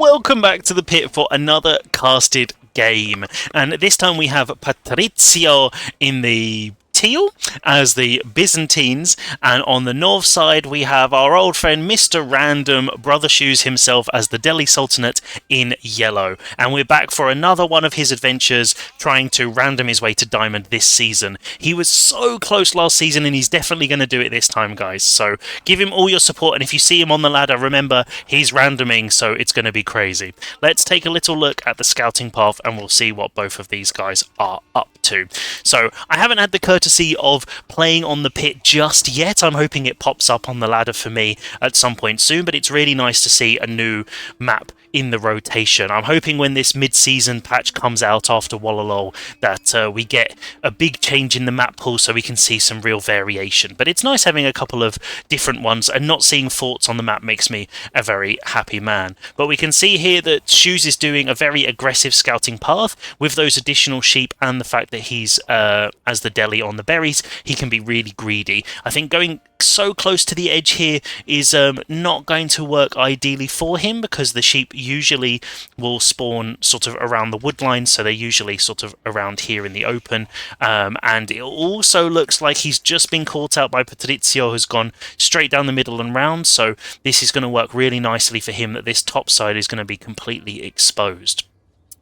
Welcome back to the pit for another casted game, and this time we have Patrizio in the teal as the Byzantines, and on the north side we have our old friend Mr. Random Brothershoes himself as the Delhi Sultanate in yellow. And we're back for another one of his adventures trying to random his way to diamond this season. He was so close last season and he's definitely going to do it this time, guys, so give him all your support, and if you see him on the ladder, remember he's randoming, so it's going to be crazy. Let's take a little look at the scouting path and we'll see what both of these guys are up to. So I haven't had the courtesy of playing on the pit just yet. I'm hoping it pops up on the ladder for me at some point soon, but it's really nice to see a new map in the rotation. I'm hoping when this mid-season patch comes out after Wallalol that we get a big change in the map pool so we can see some real variation. But it's nice having a couple of different ones, and not seeing forts on the map makes me a very happy man. But we can see here that Shoes is doing a very aggressive scouting path with those additional sheep, and the fact that he's as the Delhi on the berries, he can be really greedy. I think going so close to the edge here is not going to work ideally for him, because the sheep usually will spawn sort of around the wood line, so they're usually sort of around here in the open, and it also looks like he's just been caught out by Patrizio, who's gone straight down the middle and round, so this is going to work really nicely for him, that this top side is going to be completely exposed.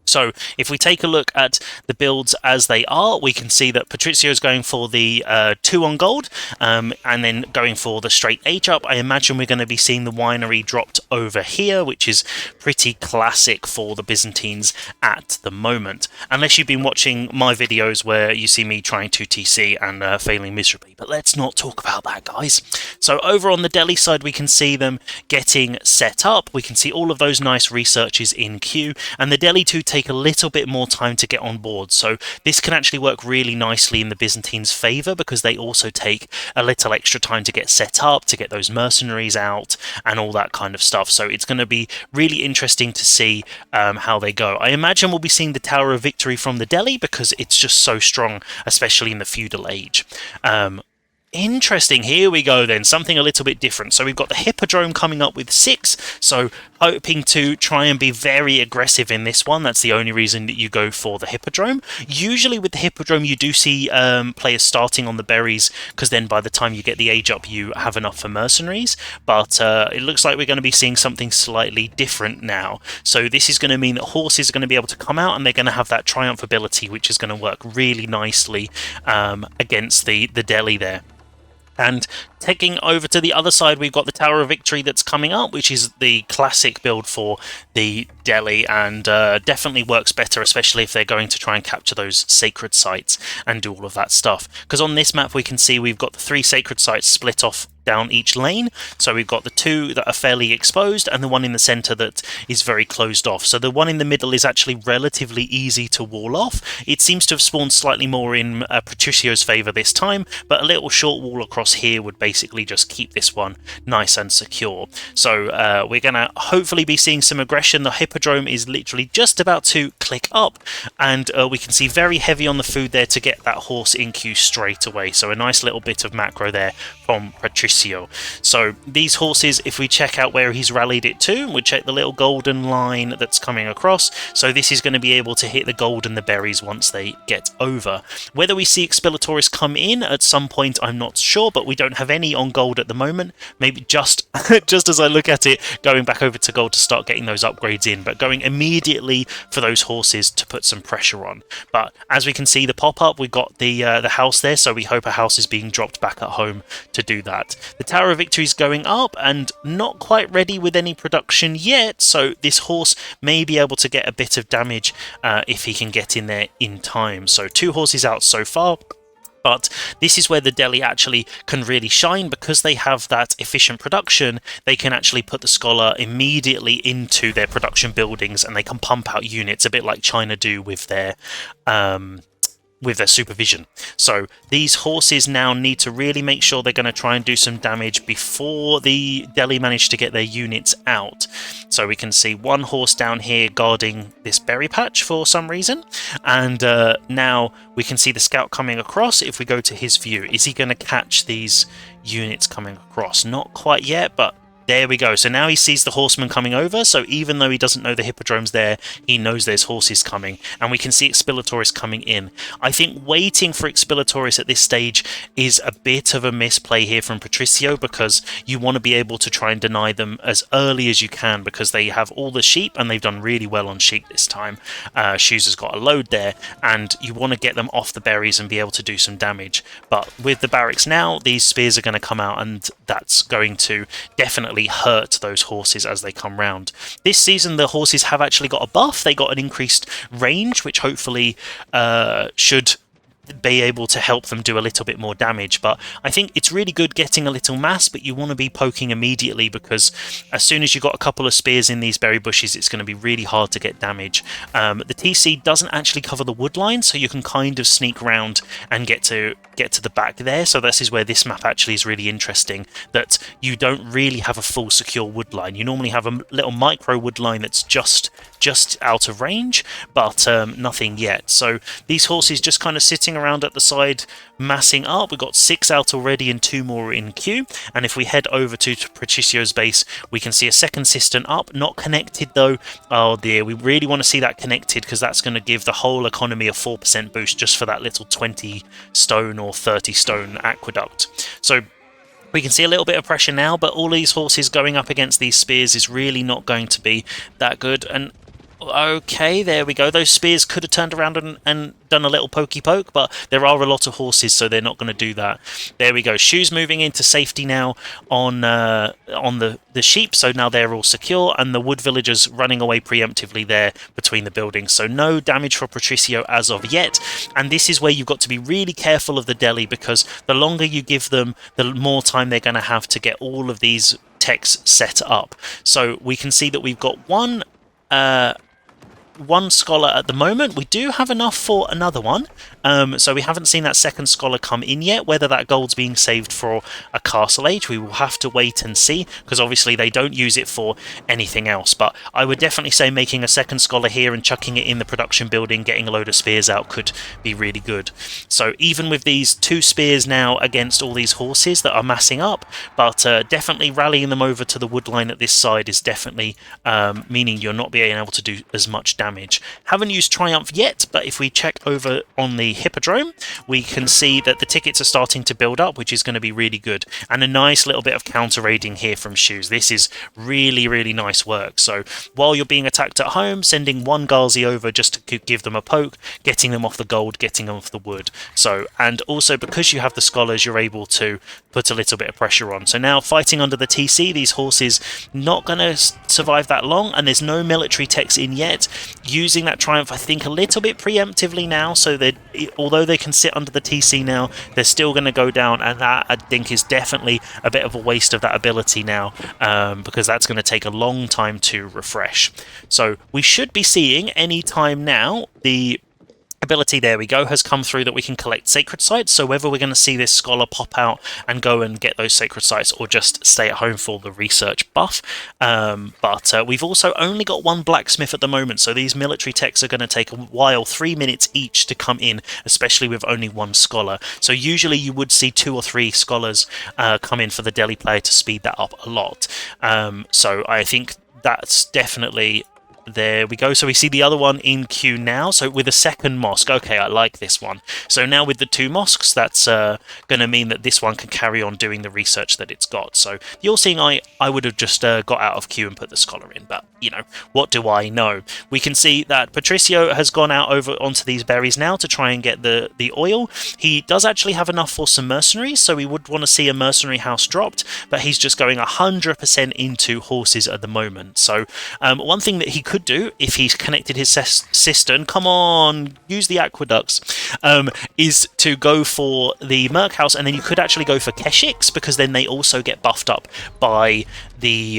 So if we take a look at the builds as they are, we can see that Patrizio is going for the 2 on gold, and then going for the straight H up. I imagine we're going to be seeing the winery dropped over here, which is pretty classic for the Byzantines at the moment. Unless you've been watching my videos where you see me trying to TC and failing miserably. But let's not talk about that, guys. So over on the Delhi side, we can see them getting set up. We can see all of those nice researches in queue, and the Delhi 2 take a little bit more time to get on board, so this can actually work really nicely in the Byzantines' favour, because they also take a little extra time to get set up, to get those mercenaries out and all that kind of stuff. So it's going to be really interesting to see how they go. I imagine we'll be seeing the Tower of Victory from the Delhi, because it's just so strong, especially in the feudal age. Interesting, here we go then, something a little bit different. So we've got the Hippodrome coming up with 6, so hoping to try and be very aggressive in this one. That's the only reason that you go for the Hippodrome. Usually with the Hippodrome you do see players starting on the berries, because then by the time you get the age up you have enough for mercenaries, but it looks like we're going to be seeing something slightly different now. So this is going to mean that horses are going to be able to come out, and they're going to have that triumph ability, which is going to work really nicely against the Delhi there. And taking over to the other side, we've got the Tower of Victory that's coming up, which is the classic build for the Delhi, and definitely works better, especially if they're going to try and capture those sacred sites and do all of that stuff. Because on this map we can see we've got the 3 sacred sites split off down each lane, so we've got the 2 that are fairly exposed and the one in the center that is very closed off. So the one in the middle is actually relatively easy to wall off. It seems to have spawned slightly more in Patricio's favor this time, but a little short wall across here would basically just keep this one nice and secure. So we're gonna hopefully be seeing some aggression. The Hippodrome is literally just about to click up, and we can see very heavy on the food there to get that horse in queue straight away. So a nice little bit of macro there from Patricio. So these horses, if we check out where he's rallied it to, we check the little golden line that's coming across, so this is going to be able to hit the gold and the berries once they get over. Whether we see Expellatoris come in at some point, I'm not sure, but we don't have any on gold at the moment. Maybe just as I look at it, going back over to gold to start getting those upgrades in, but going immediately for those horses to put some pressure on. But as we can see, the pop-up, we've got the house there, so we hope a house is being dropped back at home to do that. The Tower of Victory is going up and not quite ready with any production yet, so this horse may be able to get a bit of damage if he can get in there in time. So 2 horses out so far. But this is where the Delhi actually can really shine, because they have that efficient production. They can actually put the Scholar immediately into their production buildings, and they can pump out units a bit like China do with their supervision. So these horses now need to really make sure they're going to try and do some damage before the Delhi manage to get their units out. So we can see 1 horse down here guarding this berry patch for some reason, and now we can see the scout coming across. If we go to his view, is he going to catch these units coming across? Not quite yet, but There we go. So now he sees the horseman coming over. So even though he doesn't know the hippodrome's there, he knows there's horses coming. And we can see Expilatoris coming in. I think waiting for Expilatoris at this stage is a bit of a misplay here from Patricio, because you want to be able to try and deny them as early as you can, because they have all the sheep and they've done really well on sheep this time. Shoes has got a load there, and you want to get them off the berries and be able to do some damage. But with the barracks now, these spears are going to come out, and that's going to definitely hurt those horses as they come round. This season the horses have actually got a buff. They got an increased range, which hopefully should be able to help them do a little bit more damage. But I think it's really good getting a little mass, but you want to be poking immediately, because as soon as you've got a couple of spears in these berry bushes, it's going to be really hard to get damage. The TC doesn't actually cover the wood line, so you can kind of sneak around and get to the back there. So this is where this map actually is really interesting, that you don't really have a full secure wood line. You normally have a little micro wood line that's just out of range, but nothing yet. So these horses just kind of sitting around at the side massing up. We've got 6 out already and 2 more in queue, and if we head over to Patricio's base, we can see a second cistern up, not connected though. Oh dear, we really want to see that connected, because that's going to give the whole economy a 4% boost just for that little 20 stone or 30 stone aqueduct. So we can see a little bit of pressure now, but all these horses going up against these spears is really not going to be that good. And okay, there we go. Those spears could have turned around and done a little pokey poke, but there are a lot of horses, so they're not going to do that. There we go. Shoes moving into safety now on the sheep, so now they're all secure, and the wood villagers running away preemptively there between the buildings. So no damage for Patricio as of yet, and this is where you've got to be really careful of the deli, because the longer you give them, the more time they're going to have to get all of these techs set up. So we can see that we've got one scholar at the moment. We do have enough for another one, so we haven't seen that second scholar come in yet. Whether that gold's being saved for a castle age, we will have to wait and see, because obviously they don't use it for anything else. But I would definitely say making a second scholar here and chucking it in the production building, getting a load of spears out, could be really good. So even with these 2 spears now against all these horses that are massing up, but definitely rallying them over to the wood line at this side is definitely meaning you're not being able to do as much damage. Haven't used Triumph yet, but if we check over on the Hippodrome, we can see that the tickets are starting to build up, which is going to be really good. And a nice little bit of counter raiding here from Shoes. This is really, really nice work. So while you're being attacked at home, sending one Ghazi over just to give them a poke, getting them off the gold, getting them off the wood. So, and also because you have the scholars, you're able to put a little bit of pressure on. So now fighting under the TC, these horses not going to survive that long, and there's no military techs in yet. Using that Triumph, I think, a little bit preemptively now, so that although they can sit under the TC now, they're still going to go down, and that, I think, is definitely a bit of a waste of that ability now, because that's going to take a long time to refresh. So we should be seeing any time now the ability, there we go, has come through that we can collect sacred sites. So whether we're going to see this scholar pop out and go and get those sacred sites, or just stay at home for the research buff. But we've also only got 1 blacksmith at the moment, so these military techs are going to take a while, 3 minutes each to come in, especially with only 1 scholar. So usually you would see 2 or 3 scholars come in for the deli player to speed that up a lot. So I think that's definitely... There we go. So we see the other one in queue now. So with a second mosque. Okay, I like this one. So now with the 2 mosques, that's going to mean that this one can carry on doing the research that it's got. So you're seeing I would have just got out of queue and put the scholar in. But, you know, what do I know? We can see that Patricio has gone out over onto these berries now to try and get the oil. He does actually have enough for some mercenaries, so we would want to see a mercenary house dropped. But he's just going 100% into horses at the moment. So one thing that he could do, if he's connected his cistern, come on, use the aqueducts, is to go for the Merc House, and then you could actually go for Keshiks, because then they also get buffed up by the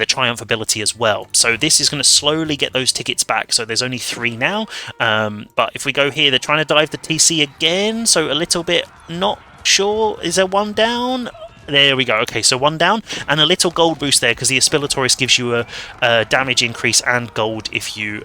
Triumph ability as well. So this is going to slowly get those tickets back. So there's only 3 now, but if we go here, they're trying to dive the TC again, so a little bit not sure. Is there 1 down? There we go. Okay, so 1 down, and a little gold boost there, because the Expilatoris gives you a damage increase and gold if you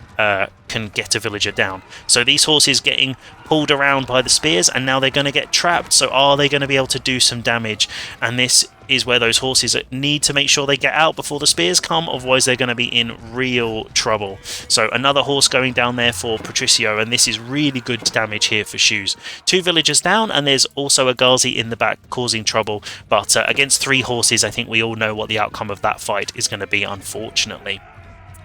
can get a villager down. So these horses getting pulled around by the spears, and now they're going to get trapped. So are they going to be able to do some damage? And this is where those horses need to make sure they get out before the spears come, otherwise they're going to be in real trouble. So another horse going down there for Patricio, and this is really good damage here for Shoes. 2 villagers down, and there's also a Ghazi in the back causing trouble, but against 3 horses I think we all know what the outcome of that fight is going to be, unfortunately.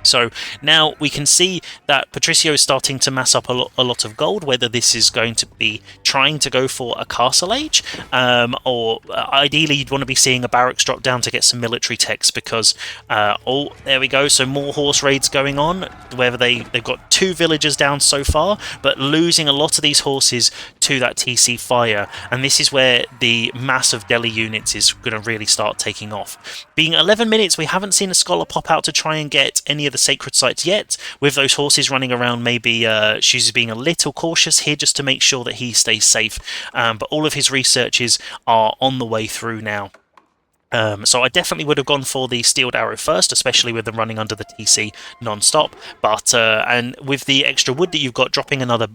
So now we can see that Patricio is starting to mass up a lot of gold, whether this is going to be trying to go for a castle age, or ideally you'd want to be seeing a barracks drop down to get some military techs, because, oh, there we go, so more horse raids going on, whether they've got 2 villagers down so far, but losing a lot of these horses to that TC fire, and this is where the mass of Delhi units is going to really start taking off. Being 11 minutes, we haven't seen a scholar pop out to try and get any of the sacred sites yet. With those horses running around, maybe Shoes is being a little cautious here just to make sure that he stays safe, but all of his researches are on the way through now. So I definitely would have gone for the Steeled Arrow first, especially with them running under the TC non-stop, but and with the extra wood that you've got, dropping another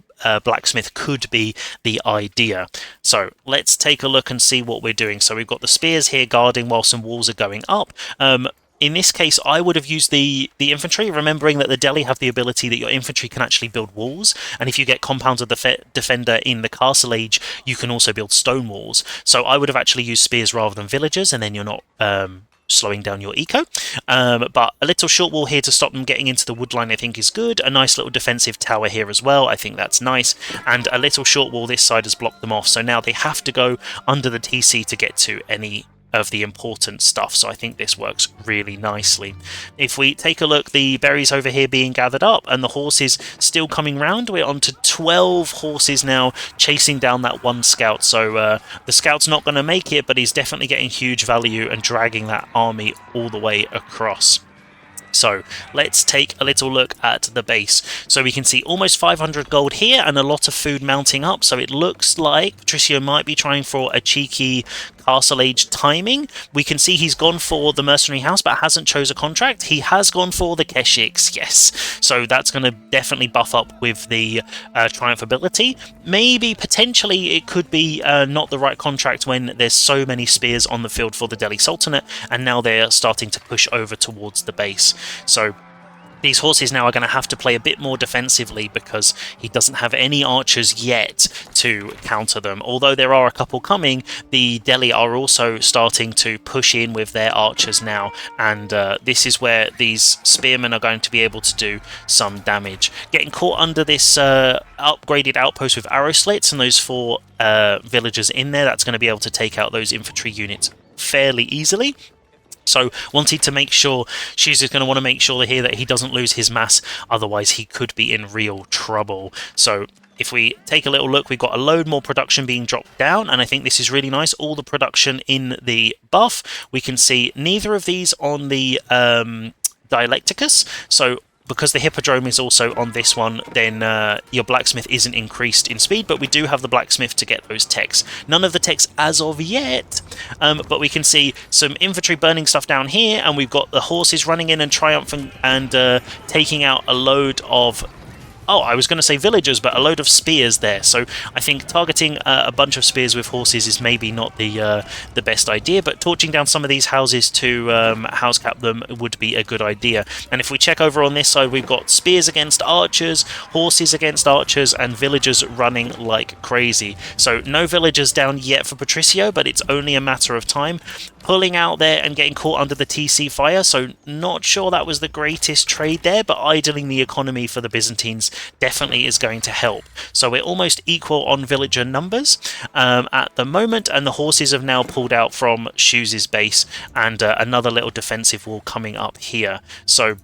blacksmith could be the idea. So let's take a look and see what we're doing. So we've got the spears here guarding while some walls are going up. In this case, I would have used the infantry, remembering that the Delhi have the ability that your infantry can actually build walls, and if you get compounds of the defender in the castle age, you can also build stone walls. So I would have actually used spears rather than villagers, and then you're not slowing down your eco. But a little short wall here to stop them getting into the wood line I think is good. A nice little defensive tower here as well, I think that's nice. And a little short wall this side has blocked them off, so now they have to go under the TC to get to any of the important stuff, so I think this works really nicely. If we take a look, the berries over here being gathered up and the horses still coming round, we're on to 12 horses now chasing down that one scout, so the scout's not going to make it, but he's definitely getting huge value and dragging that army all the way across. So let's take a little look at the base. So we can see almost 500 gold here and a lot of food mounting up. So it looks like Patricio might be trying for a cheeky castle age timing. We can see he's gone for the mercenary house but hasn't chose a contract. He has gone for the Keshiks, yes. So that's going to definitely buff up with the triumph ability. Maybe potentially it could be not the right contract when there's so many spears on the field for the Delhi Sultanate, and now they're starting to push over towards the base. So these horses now are going to have to play a bit more defensively because he doesn't have any archers yet to counter them. Although there are a couple coming, the Delhi are also starting to push in with their archers now, and this is where these spearmen are going to be able to do some damage. Getting caught under this upgraded outpost with arrow slits and those 4 villagers in there, that's going to be able to take out those infantry units fairly easily. So wanted to make sure, Shoes is going to want to make sure here that he doesn't lose his mass, otherwise he could be in real trouble. So if we take a little look, we've got a load more production being dropped down, and I think this is really nice. All the production in the buff. We can see neither of these on the Dialecticus, so because the Hippodrome is also on this one, then your blacksmith isn't increased in speed, but we do have the blacksmith to get those techs. None of the techs as of yet, but we can see some infantry burning stuff down here, and we've got the horses running in and triumphing and taking out a load of... Oh, I was going to say villagers, but a load of spears there. So I think targeting a bunch of spears with horses is maybe not the best idea, but torching down some of these houses to house cap them would be a good idea. And if we check over on this side, we've got spears against archers, horses against archers, and villagers running like crazy. So no villagers down yet for Patricio, but it's only a matter of time. Pulling out there and getting caught under the TC fire, so not sure that was the greatest trade there, but idling the economy for the Byzantines definitely is going to help. So we're almost equal on villager numbers at the moment, and the horses have now pulled out from Shoes' base, and another little defensive wall coming up here. So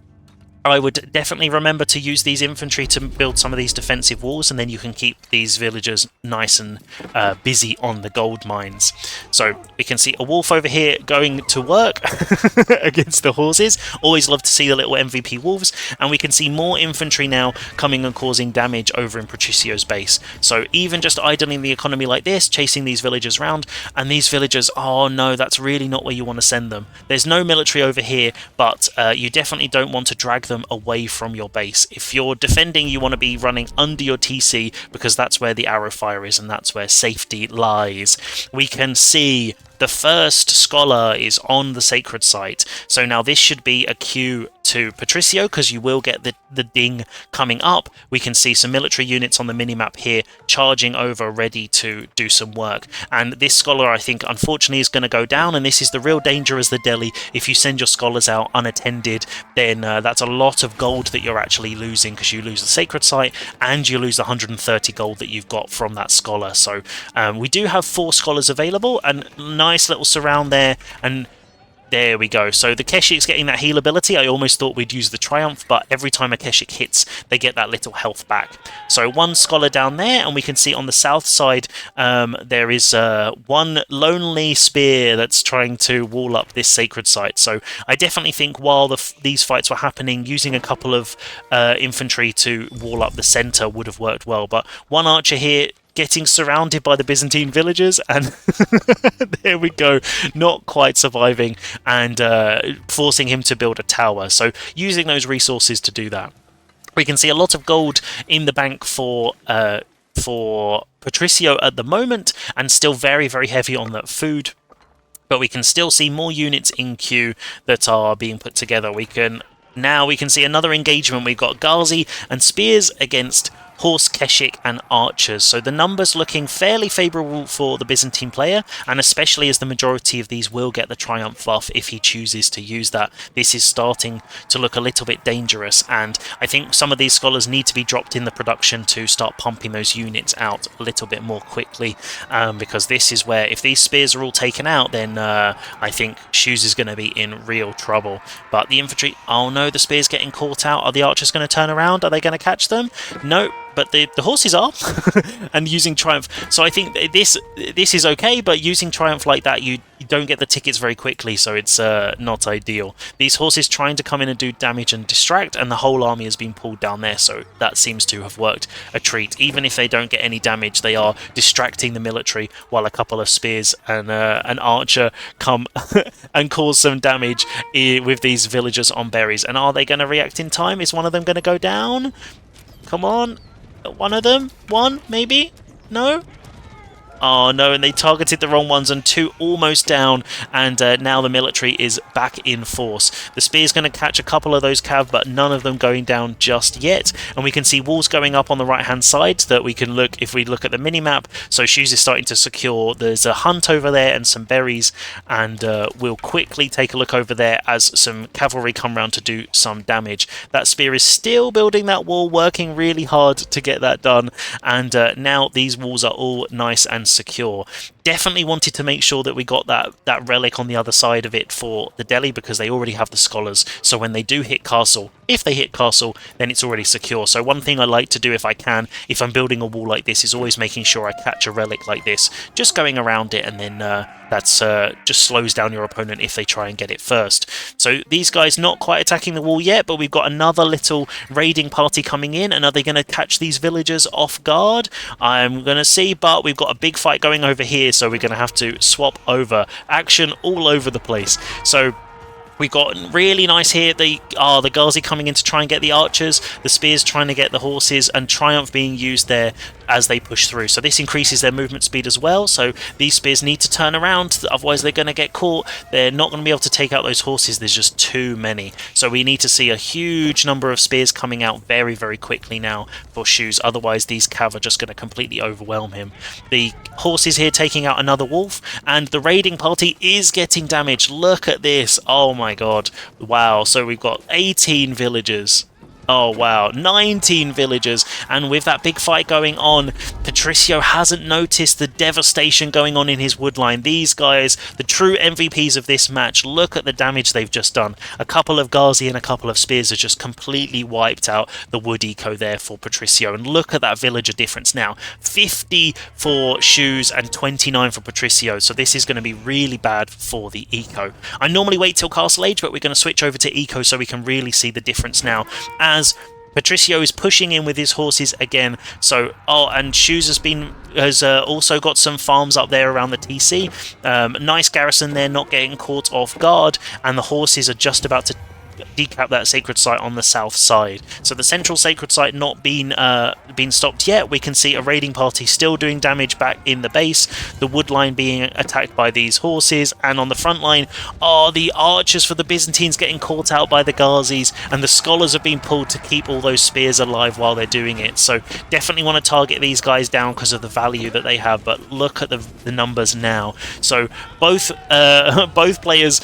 I would definitely remember to use these infantry to build some of these defensive walls, and then you can keep these villagers nice and busy on the gold mines. So we can see a wolf over here going to work against the horses. Always love to see the little MVP wolves. And we can see more infantry now coming and causing damage over in Patricio's base. So even just idling the economy like this, chasing these villagers around, and these villagers, oh no, that's really not where you want to send them. There's no military over here, but you definitely don't want to drag them them away from your base. If you're defending, you want to be running under your TC because that's where the arrow fire is and that's where safety lies. We can see the first scholar is on the sacred site, so now this should be a cue to Patricio because you will get the ding coming up. We can see some military units on the minimap here charging over, ready to do some work. And this scholar, I think, unfortunately is going to go down, and this is the real danger as the Delhi. If you send your scholars out unattended, then that's a lot of gold that you're actually losing because you lose the sacred site and you lose the 130 gold that you've got from that scholar. So we do have 4 scholars available, and nice little surround there, and there we go. So the Keshik's getting that heal ability. I almost thought we'd use the Triumph, but every time a Keshik hits, they get that little health back. So 1 scholar down there, and we can see on the south side there is 1 lonely spear that's trying to wall up this sacred site. So I definitely think while these fights were happening, using a couple of infantry to wall up the center would have worked well. But 1 archer here getting surrounded by the Byzantine villagers, and there we go, not quite surviving, and forcing him to build a tower. So using those resources to do that. We can see a lot of gold in the bank for Patricio at the moment, and still very, very heavy on that food. But we can still see more units in queue that are being put together. Now we can see another engagement. We've got Ghazi and spears against horse, Keshik and archers. So the numbers looking fairly favourable for the Byzantine player, and especially as the majority of these will get the Triumph buff if he chooses to use that. This is starting to look a little bit dangerous, and I think some of these scholars need to be dropped in the production to start pumping those units out a little bit more quickly, because this is where, if these spears are all taken out, then I think Shoes is going to be in real trouble. But the infantry, oh no, the spear's getting caught out. Are the archers going to turn around? Are they going to catch them? No. But the horses are, and using Triumph. So I think this is okay, but using Triumph like that, you don't get the tickets very quickly, so it's not ideal. These horses trying to come in and do damage and distract, and the whole army has been pulled down there, so that seems to have worked a treat. Even if they don't get any damage, they are distracting the military while a couple of spears and an archer come and cause some damage with these villagers on berries. And are they going to react in time? Is one of them going to go down? Come on. One of them? 1, maybe? No? Oh no, and they targeted the wrong ones, and 2 almost down, and now the military is back in force. The spear's going to catch a couple of those cav, but none of them going down just yet. And we can see walls going up on the right hand side that we can look, if we look at the minimap. So Shoes is starting to secure. There's a hunt over there and some berries, and we'll quickly take a look over there as some cavalry come round to do some damage. That spear is still building that wall, working really hard to get that done, and now these walls are all nice and secure. Definitely wanted to make sure that we got that relic on the other side of it for the Delhi, because they already have the scholars, so when they do hit castle, if they hit castle, then it's already secure. So one thing I like to do if I can, if I'm building a wall like this, is always making sure I catch a relic like this, just going around it, and then that's just slows down your opponent if they try and get it first. So these guys not quite attacking the wall yet, but we've got another little raiding party coming in, and are they going to catch these villagers off guard? I'm going to see, but we've got a big fight going over here, so we're going to have to swap over. Action all over the place. So we got really nice here. The Ghazi coming in to try and get the archers, the spears trying to get the horses, and Triumph being used there as they push through. So this increases their movement speed as well. So these spears need to turn around, otherwise they're going to get caught. They're not going to be able to take out those horses. There's just too many. So we need to see a huge number of spears coming out very, very quickly now for Shoes. Otherwise these cav are just going to completely overwhelm him. The horses here taking out another wolf, and the raiding party is getting damaged. Look at this. Oh my god. Wow. So we've got 18 villagers. Oh wow, 19 villagers, and with that big fight going on, Patricio hasn't noticed the devastation going on in his woodline. These guys, the true MVPs of this match, look at the damage they've just done. A couple of Ghazi and a couple of spears have just completely wiped out the wood eco there for Patricio, and look at that villager difference now. 50 for Shoes and 29 for Patricio, so this is going to be really bad for the eco. I normally wait till Castle Age, but we're going to switch over to eco so we can really see the difference now, as Patricio is pushing in with his horses again. So, and Shoes has also got some farms up there around the TC. Nice garrison there, not getting caught off guard, and the horses are just about to decap that sacred site on the south side. So the central sacred site not been stopped yet. We can see a raiding party still doing damage back in the base, the wood line being attacked by these horses, and on the front line are the archers for the Byzantines getting caught out by the Ghazis, and the scholars have been pulled to keep all those spears alive while they're doing it. So definitely want to target these guys down because of the value that they have, but look at the numbers now. So both players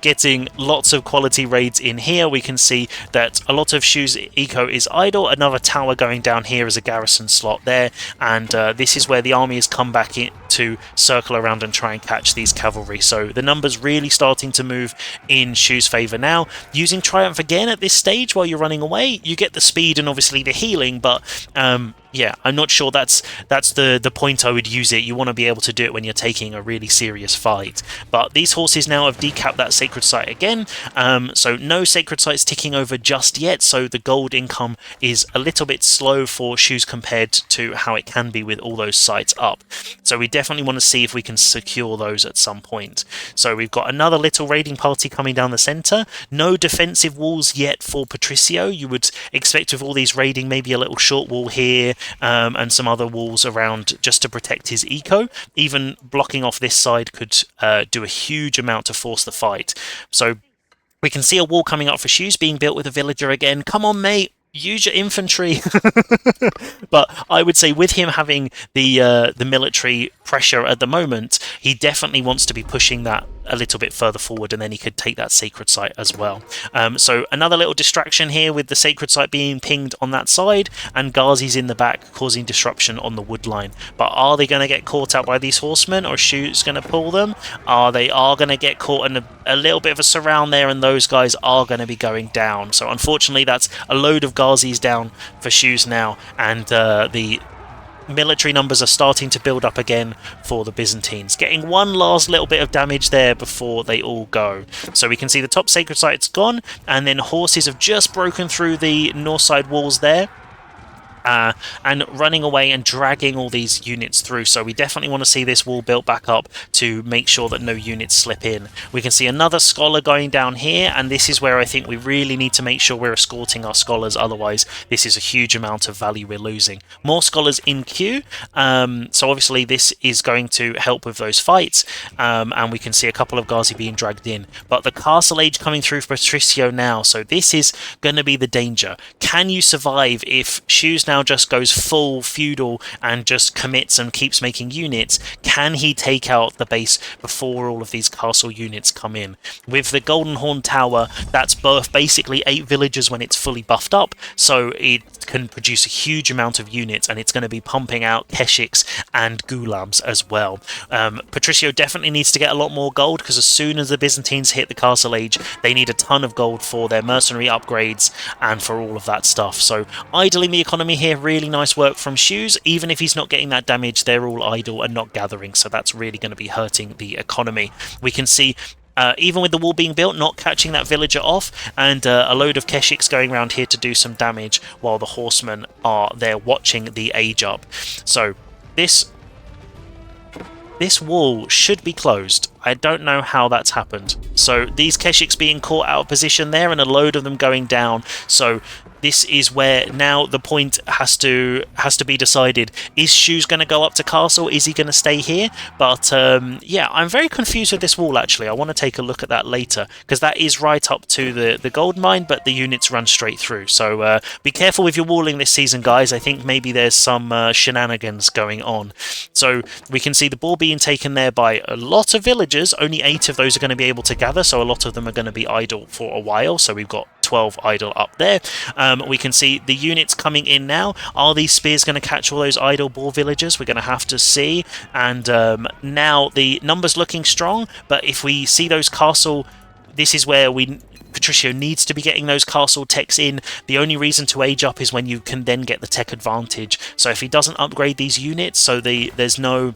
getting lots of quality raids in here. We can see that a lot of Shoes eco is idle, another tower going down here as a garrison slot there, and this is where the army has come back in to circle around and try and catch these cavalry. So the numbers really starting to move in Shoes' favour now. Using Triumph again at this stage while you're running away, you get the speed and obviously the healing, but yeah, I'm not sure that's the point I would use it. You want to be able to do it when you're taking a really serious fight. But these horses now have decapped that sacred site again, so no sacred sites ticking over just yet, so the gold income is a little bit slow for Shoes compared to how it can be with all those sites up. So we definitely want to see if we can secure those at some point. So we've got another little raiding party coming down the centre. No defensive walls yet for Patricio. You would expect with all these raiding maybe a little short wall here, and some other walls around just to protect his eco. Even blocking off this side could do a huge amount to force the fight. So we can see a wall coming up for Shoes being built with a villager again. Come on, mate. Use your infantry. But I would say with him having the military pressure at the moment, he definitely wants to be pushing that a little bit further forward, and then he could take that sacred site as well. So another little distraction here with the sacred site being pinged on that side and Ghazis in the back causing disruption on the wood line. But are they going to get caught out by these horsemen, or Shoes going to pull them? They are going to get caught in a little bit of a surround there, and those guys are going to be going down. So unfortunately that's a load of Ghazis down for Shoes now, and the military numbers are starting to build up again for the Byzantines, getting one last little bit of damage there before they all go. So we can see the top sacred site's gone, and then horses have just broken through the north side walls there, and running away and dragging all these units through. So we definitely want to see this wall built back up to make sure that no units slip in. We can see another scholar going down here, and this is where I think we really need to make sure we're escorting our scholars, otherwise this is a huge amount of value we're losing. More scholars in queue, so obviously this is going to help with those fights, and we can see a couple of Ghazi being dragged in. But the castle age coming through for Patricio now, so this is going to be the danger. Can you survive if Shoes now just goes full feudal and just commits and keeps making units? Can he take out the base before all of these castle units come in? With the Golden Horn Tower, that's basically 8 villagers when it's fully buffed up, so it can produce a huge amount of units, and it's going to be pumping out Keshiks and Gulams as well. Patricio definitely needs to get a lot more gold, because as soon as the Byzantines hit the castle age, they need a ton of gold for their mercenary upgrades and for all of that stuff. So idling the economy here, really nice work from Shoes. Even if he's not getting that damage, they're all idle and not gathering, so that's really going to be hurting the economy. We can see even with the wall being built, not catching that villager off, and a load of Keshiks going around here to do some damage while the horsemen are there watching the age up. So this wall should be closed. I don't know how that's happened. So these Keshiks being caught out of position there, and a load of them going down. So this is where now the point has to be decided. Is Shoes going to go up to castle? Is he going to stay here? But yeah, I'm very confused with this wall actually. I want to take a look at that later, because that is right up to the gold mine, but the units run straight through. So be careful with your walling this season, guys. I think maybe there's some shenanigans going on. So we can see the ball being taken there by a lot of villagers. Only 8 of those are going to be able to gather, so a lot of them are going to be idle for a while. So we've got 12 idle up there. We can see the units coming in now. Are these spears going to catch all those idle ball villagers? We're going to have to see. And now the numbers looking strong, but if we see those castle, this is where Patricio needs to be getting those castle techs in. The only reason to age up is when you can then get the tech advantage. So if he doesn't upgrade these units, so there's no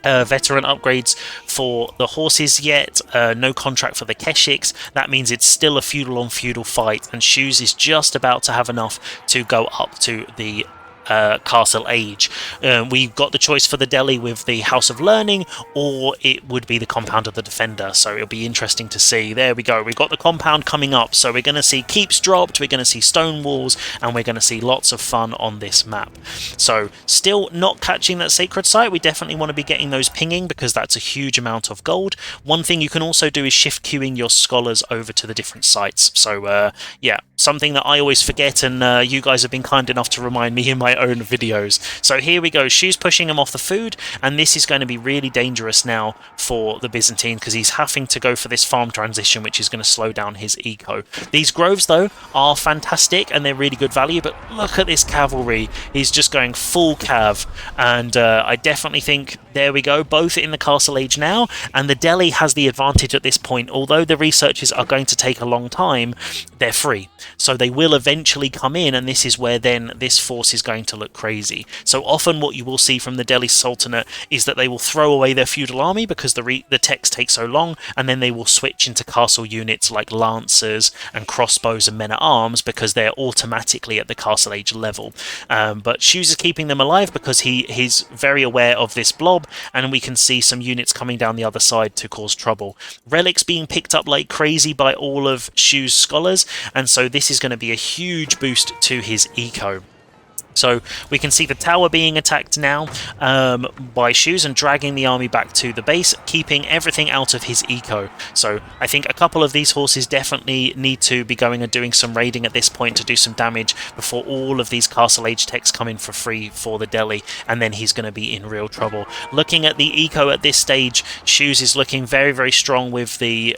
veteran upgrades for the horses yet, no contract for the Keshiks, that means it's still a feudal on feudal fight, and Shoes is just about to have enough to go up to the Castle Age. We've got the choice for the Delhi with the House of Learning, or it would be the Compound of the Defender, so it'll be interesting to see. There we go, we've got the compound coming up, so we're going to see keeps dropped, we're going to see stone walls, and we're going to see lots of fun on this map. So still not catching that sacred site. We definitely want to be getting those pinging, because that's a huge amount of gold. One thing you can also do is shift queuing your scholars over to the different sites. So yeah, something that I always forget, and you guys have been kind enough to remind me in my own videos. So here we go, Shoes pushing him off the food, and this is going to be really dangerous now for the Byzantine, because he's having to go for this farm transition, which is going to slow down his eco. These groves though are fantastic and they're really good value, but look at this cavalry, he's just going full cav, and I definitely think, there we go, both in the Castle Age now, and the Delhi has the advantage at this point. Although the researches are going to take a long time, they're free, so they will eventually come in, and this is where then this force is going to look crazy. So often what you will see from the Delhi Sultanate is that they will throw away their feudal army because the text takes so long, and then they will switch into castle units like lancers and crossbows and men-at-arms, because they're automatically at the Castle Age level. But Shoes is keeping them alive because he's very aware of this blob, and we can see some units coming down the other side to cause trouble. Relics being picked up like crazy by all of Shoes' scholars, and so this is going to be a huge boost to his eco. So we can see the tower being attacked now by Shoes, and dragging the army back to the base, keeping everything out of his eco. So I think a couple of these horses definitely need to be going and doing some raiding at this point to do some damage before all of these Castle Age techs come in for free for the Delhi, and then he's going to be in real trouble. Looking at the eco at this stage, Shoes is looking very, very strong with the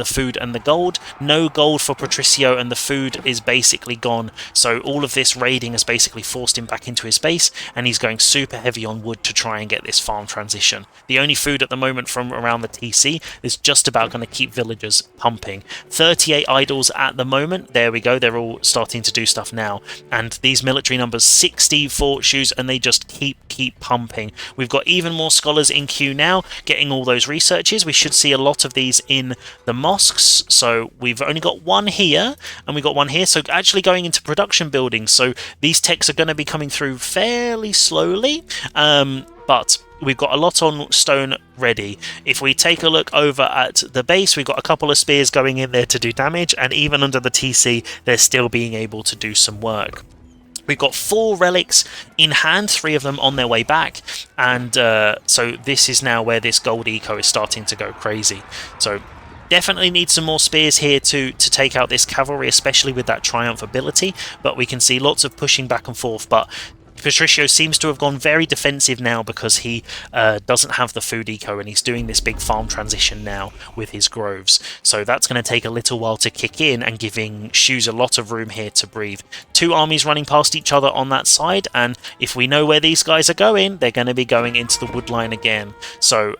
food and the gold. No gold for Patricio, and the food is basically gone. So all of this raiding has basically forced him back into his base, and he's going super heavy on wood to try and get this farm transition. The only food at the moment from around the TC is just about going to keep villagers pumping. 38 idols at the moment. There we go, they're all starting to do stuff now, and these military numbers 60 for Shoes, and they just keep pumping. We've got even more scholars in queue now, getting all those researches. We should see a lot of these in the mosques. So we've only got one here, and we got one here, so actually going into production buildings. So these techs are going to be coming through fairly slowly, but we've got a lot on stone ready. If we take a look over at the base, we've got a couple of spears going in there to do damage, and even under the TC they're still being able to do some work. We've got 4 relics in hand, 3 of them on their way back, and so this is now where this gold eco is starting to go crazy. So definitely need some more spears here to take out this cavalry, especially with that triumph ability, but we can see lots of pushing back and forth. But Patricio seems to have gone very defensive now because he doesn't have the food eco, and he's doing this big farm transition now with his groves. So that's going to take a little while to kick in, and giving Shoes a lot of room here to breathe. 2 armies running past each other on that side, and if we know where these guys are going, they're going to be going into the wood line again. So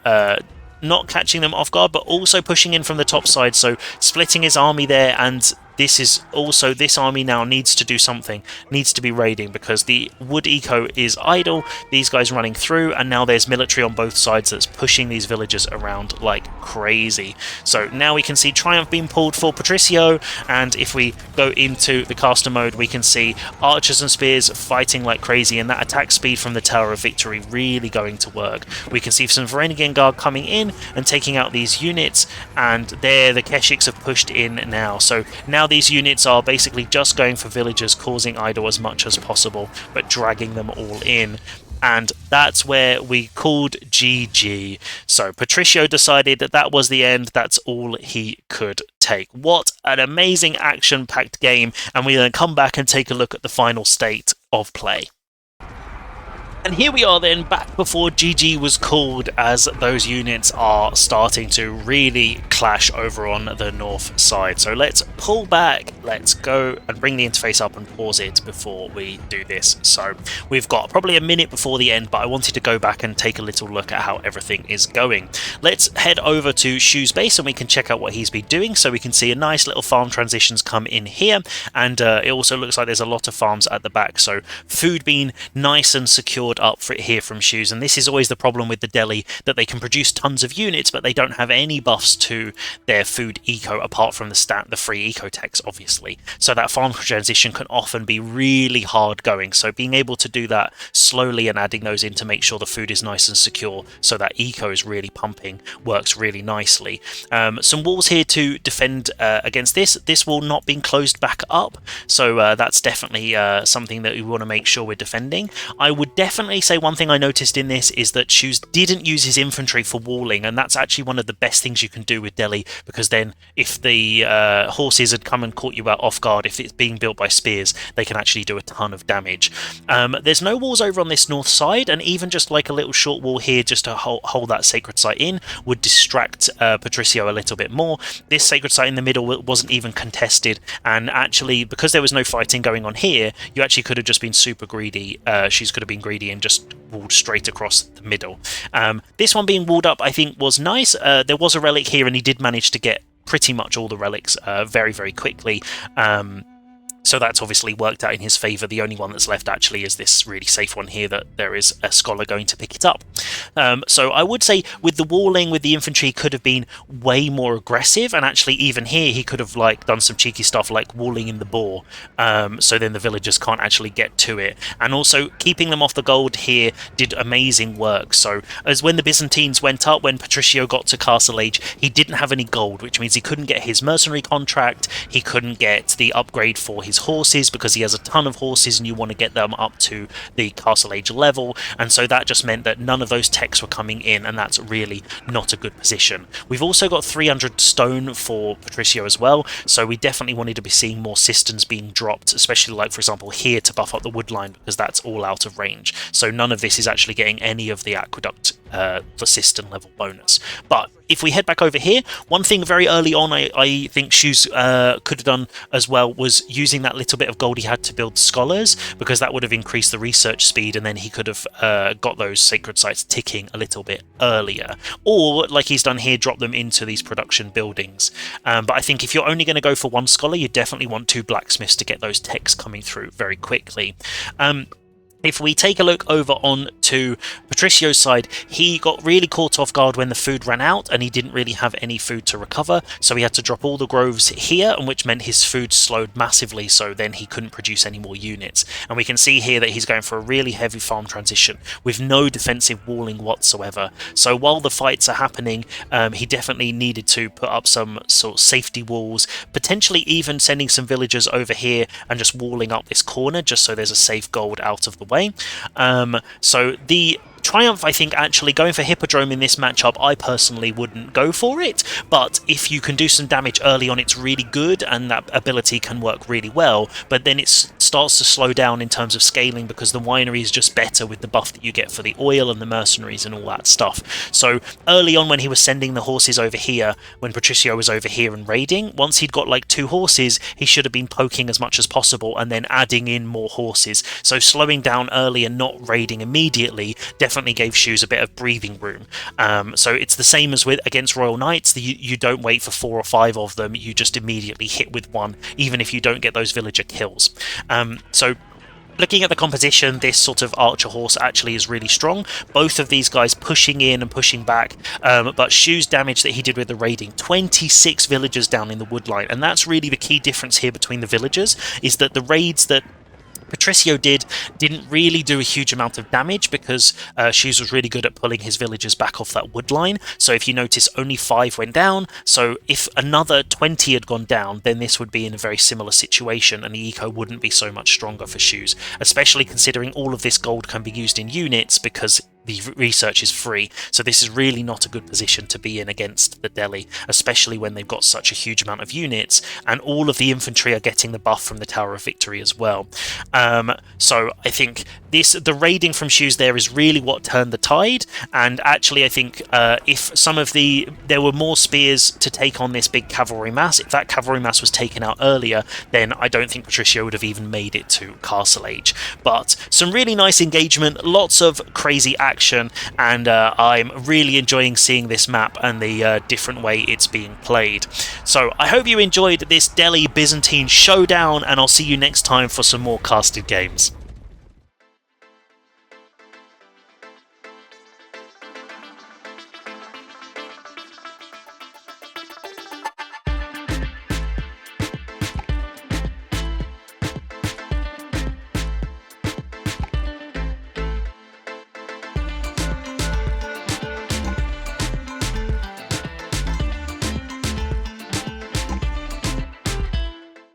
not catching them off guard, but also pushing in from the top side, so splitting his army there. And this is also, this army now needs to do something, needs to be raiding, because the wood eco is idle, these guys running through, and now there's military on both sides that's pushing these villagers around like crazy. So now we can see triumph being pulled for Patricio, and if we go into the caster mode, we can see archers and spears fighting like crazy, and that attack speed from the Tower of Victory really going to work. We can see some Varangian Guard coming in and taking out these units, and there the Keshiks have pushed in now. So now these units are basically just going for villagers, causing idle as much as possible, but dragging them all in. And that's where we called GG. So Patricio decided that that was the end. That's all he could take. What an amazing action-packed game. And we're going to come back and take a look at the final state of play. And here we are then, back before GG was called, as those units are starting to really clash over on the north side. So let's pull back, let's go and bring the interface up and pause it before we do this. So we've got probably a minute before the end, but I wanted to go back and take a little look at how everything is going. Let's head over to Shoes base and we can check out what he's been doing. So we can see a nice little farm transitions come in here, and it also looks like there's a lot of farms at the back. So food being nice and secured stored up for it here from Shoes, and this is always the problem with the Delhi, that they can produce tons of units, but they don't have any buffs to their food eco apart from the free eco techs, obviously. So that farm transition can often be really hard going. So being able to do that slowly and adding those in to make sure the food is nice and secure, so that eco is really pumping, works really nicely. Some walls here to defend against this. This wall not being closed back up, so that's definitely something that we want to make sure we're defending. I would definitely say one thing I noticed in this is that Shoes didn't use his infantry for walling, and that's actually one of the best things you can do with Delhi, because then if the horses had come and caught you out off guard, if it's being built by spears, they can actually do a ton of damage. There's no walls over on this north side, and even just like a little short wall here just to hold that sacred site in would distract Patricio a little bit more. This sacred site in the middle wasn't even contested, and actually because there was no fighting going on here, you actually could have just been super greedy. Shoes could have been greedy and just walled straight across the middle. This one being walled up I think was nice. There was a relic here and he did manage to get pretty much all the relics very, very quickly. So that's obviously worked out in his favour. The only one that's left actually is this really safe one here, that there is a scholar going to pick it up. So I would say with the walling, with the infantry, could have been way more aggressive, and actually even here he could have like done some cheeky stuff like walling in the boar, so then the villagers can't actually get to it. And also keeping them off the gold here did amazing work. So as when the Byzantines went up, when Patricio got to Castle Age, he didn't have any gold, which means he couldn't get his mercenary contract, he couldn't get the upgrade for his horses because he has a ton of horses and you want to get them up to the Castle Age level, and so that just meant that none of those techs were coming in, and that's really not a good position. We've also got 300 stone for Patricio as well, so we definitely wanted to be seeing more cisterns being dropped, especially like for example here to buff up the wood line, because that's all out of range. So none of this is actually getting any of the aqueduct for cistern level bonus. But if we head back over here, one thing very early on I think Shoes could have done as well was using that little bit of gold he had to build scholars, because that would have increased the research speed, and then he could have got those sacred sites ticking a little bit earlier. Or, like he's done here, drop them into these production buildings. But I think if you're only going to go for one scholar, you definitely want 2 blacksmiths to get those techs coming through very quickly. If we take a look over on to Patricio's side, he got really caught off guard when the food ran out and he didn't really have any food to recover, so he had to drop all the groves here, and which meant his food slowed massively, so then he couldn't produce any more units. And we can see here that he's going for a really heavy farm transition with no defensive walling whatsoever. So while the fights are happening, he definitely needed to put up some sort of safety walls, potentially even sending some villagers over here and just walling up this corner just so there's a safe gold out of the way. So the Triumph, I think, actually going for Hippodrome in this matchup, I personally wouldn't go for it, but if you can do some damage early on, it's really good, and that ability can work really well, but then it starts to slow down in terms of scaling, because the winery is just better with the buff that you get for the oil and the mercenaries and all that stuff. So early on when he was sending the horses over here, when Patricio was over here and raiding, once he'd got like 2 horses, he should have been poking as much as possible and then adding in more horses. So slowing down early and not raiding immediately definitely gave Shoes a bit of breathing room. So it's the same as with against Royal Knights. You don't wait for 4 or 5 of them, you just immediately hit with one, even if you don't get those villager kills. So looking at the composition, this sort of archer horse actually is really strong. Both of these guys pushing in and pushing back, but Shoes' damage that he did with the raiding, 26 villagers down in the wood line, and that's really the key difference here between the villagers, is that the raids that Patricio didn't really do a huge amount of damage, because Shoes was really good at pulling his villagers back off that wood line. So if you notice, only 5 went down, so if another 20 had gone down, then this would be in a very similar situation and the eco wouldn't be so much stronger for Shoes, especially considering all of this gold can be used in units because the research is free. So this is really not a good position to be in against the Delhi, especially when they've got such a huge amount of units, and all of the infantry are getting the buff from the Tower of Victory as well. So I think the raiding from Shoes there is really what turned the tide, and actually I think if there were more spears to take on this big cavalry mass, if that cavalry mass was taken out earlier, then I don't think Patricio would have even made it to Castle Age. But some really nice engagement, lots of crazy action, and I'm really enjoying seeing this map and the different way it's being played. So I hope you enjoyed this Delhi Byzantine showdown, and I'll see you next time for some more casted games.